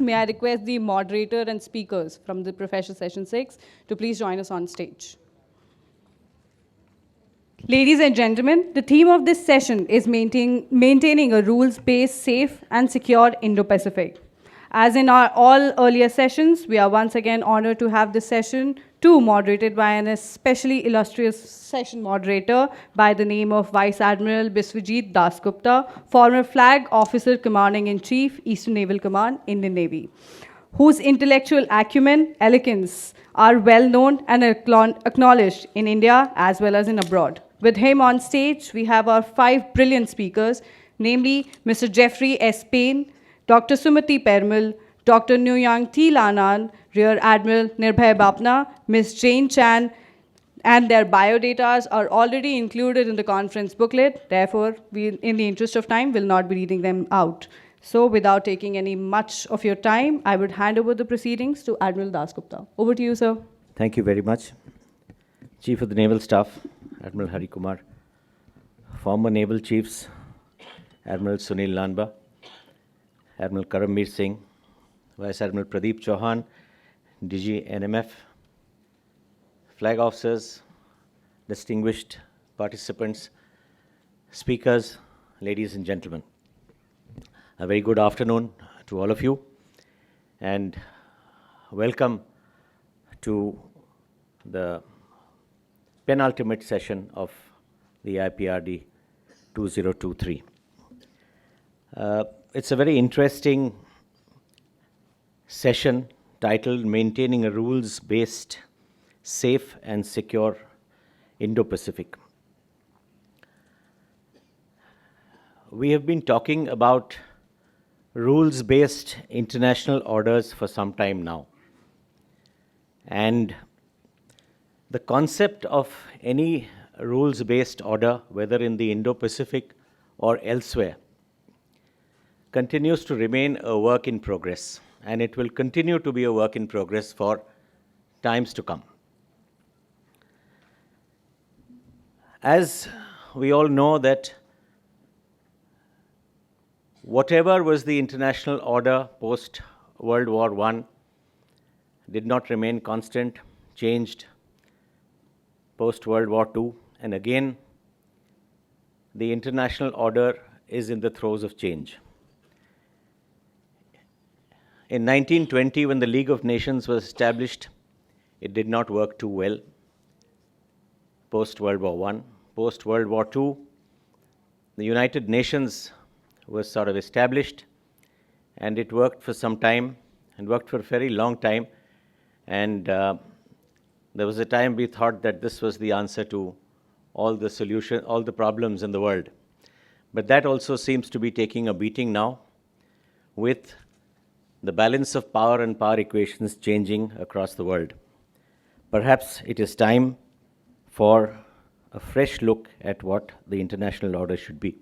May I request the moderator and speakers from the Professional Session 6 to please join us on stage. Ladies and gentlemen, the theme of this session is maintaining a rules-based, safe, and secure Indo-Pacific. As in our all earlier sessions, we are once again honored to have this session too moderated by an especially illustrious session moderator by the name of VAdm Biswajit Dasgupta, former Flag Officer Commanding-in-Chief, Eastern Naval Command, Indian Navy, whose intellectual acumen, elegance are well known and acknowledged in India as well as in abroad. With him on stage, we have our 5 brilliant speakers, namely Mr. Jeffrey S. Payne, Dr. Sumati Permal, Dr. Nuyang T. Lanan, Rear Admiral Nirbhay Bapna, Ms. Jane Chan, and their biodatas are already included in the conference booklet. Therefore, we, in the interest of time, will not be reading them out. So without taking any much of your time, I would hand over the proceedings to Admiral Dasgupta. Over to you, sir. Thank you very much. Chief of the Naval Staff, Admiral Hari Kumar, former Naval Chiefs, Admiral Sunil Lanba, Admiral Karambir Singh, Vice Admiral Pradeep Chauhan, DG NMF, flag officers, distinguished participants, speakers, ladies and gentlemen. A very good afternoon to all of you, and welcome to the penultimate session of the IPRD-23. It's a very interesting session titled Maintaining a Rules-Based, Safe and Secure Indo-Pacific. We have been talking about rules-based international orders for some time now. And the concept of any rules-based order, whether in the Indo-Pacific or elsewhere, continues to remain a work in progress, and it will continue to be a work in progress for times to come. As we all know that whatever was the international order post-World War I did not remain constant, changed post-World War II, and again, the international order is in the throes of change. In 1920, when the League of Nations was established, it did not work too well post-World War I. Post-World War II, the United Nations was sort of established, and it worked for some time, and worked for a very long time, and there was a time we thought that this was the answer to all the problems in the world. But that also seems to be taking a beating now, with the balance of power and power equations changing across the world. Perhaps it is time for a fresh look at what the international order should be.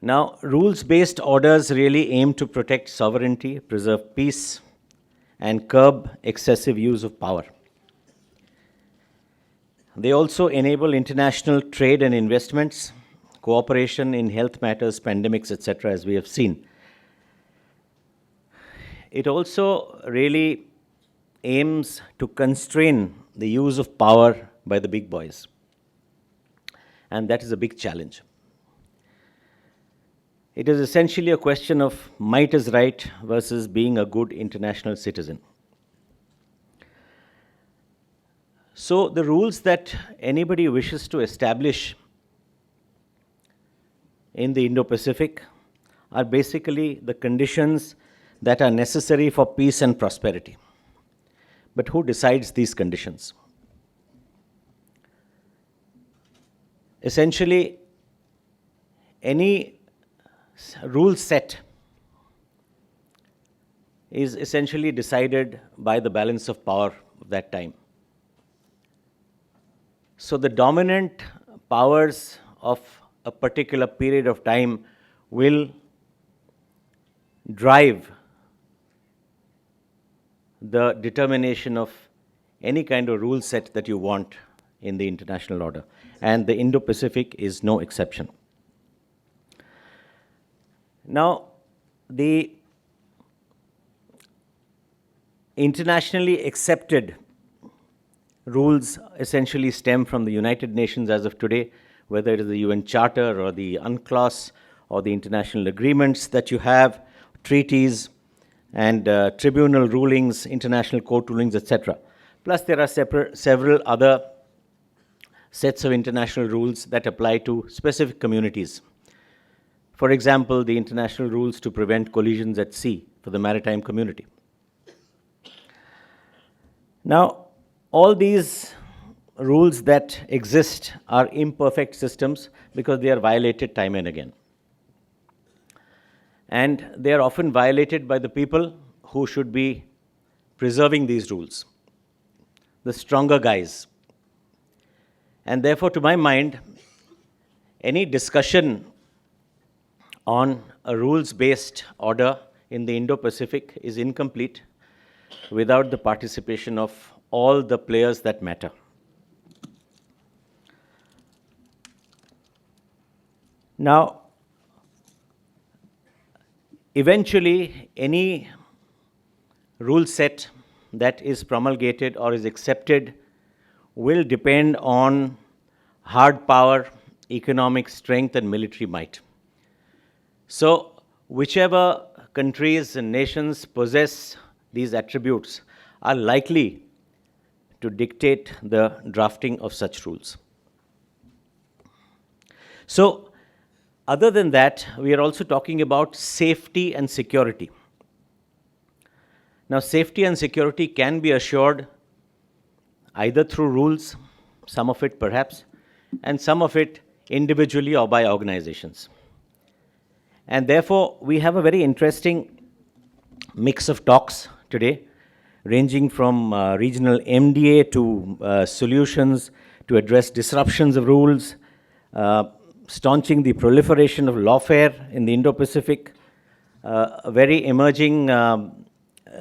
Now, rules-based orders really aim to protect sovereignty, preserve peace, and curb excessive use of power. They also enable international trade and investments, cooperation in health matters, pandemics, etc., as we have seen. It also really aims to constrain the use of power by the big boys. And that is a big challenge. It is essentially a question of might is right versus being a good international citizen. So the rules that anybody wishes to establish in the Indo-Pacific are basically the conditions that are necessary for peace and prosperity. But who decides these conditions? Essentially, any rule set is essentially decided by the balance of power of that time. So the dominant powers of a particular period of time will drive the determination of any kind of rule set that you want in the international order. And the Indo-Pacific is no exception. Now, the internationally accepted rules essentially stem from the United Nations as of today, whether it is the UN Charter or the UNCLOS or the international agreements that you have, treaties and tribunal rulings, international court rulings, etc. Plus, there are several other sets of international rules that apply to specific communities. For example, the international rules to prevent collisions at sea for the maritime community. Now, all these rules that exist are imperfect systems because they are violated time and again. And they are often violated by the people who should be preserving these rules, the stronger guys. And therefore, to my mind, any discussion on a rules-based order in the Indo-Pacific is incomplete without the participation of all the players that matter. Now, eventually, any rule set that is promulgated or is accepted will depend on hard power, economic strength, and military might. So, whichever countries and nations possess these attributes are likely to dictate the drafting of such rules. So, other than that, we are also talking about safety and security. Now, safety and security can be assured either through rules, some of it perhaps, and some of it individually or by organizations. And therefore, we have a very interesting mix of talks today, ranging from regional MDA to solutions to address disruptions of rules, staunching the proliferation of lawfare in the Indo-Pacific, a very emerging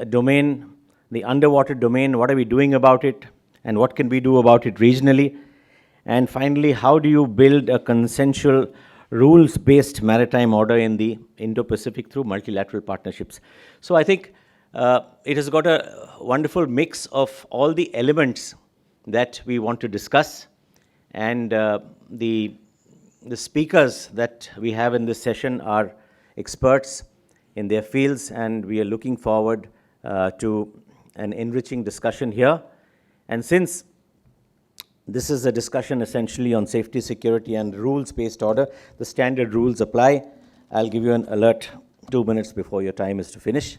domain, the underwater domain, what are we doing about it, and what can we do about it regionally? And finally, how do you build a consensual rules-based maritime order in the Indo-Pacific through multilateral partnerships? So I think it has got a wonderful mix of all the elements that we want to discuss, and the speakers that we have in this session are experts in their fields, and we are looking forward to an enriching discussion here. And since this is a discussion essentially on safety, security, and rules-based order, the standard rules apply. I'll give you an alert 2 minutes before your time is to finish.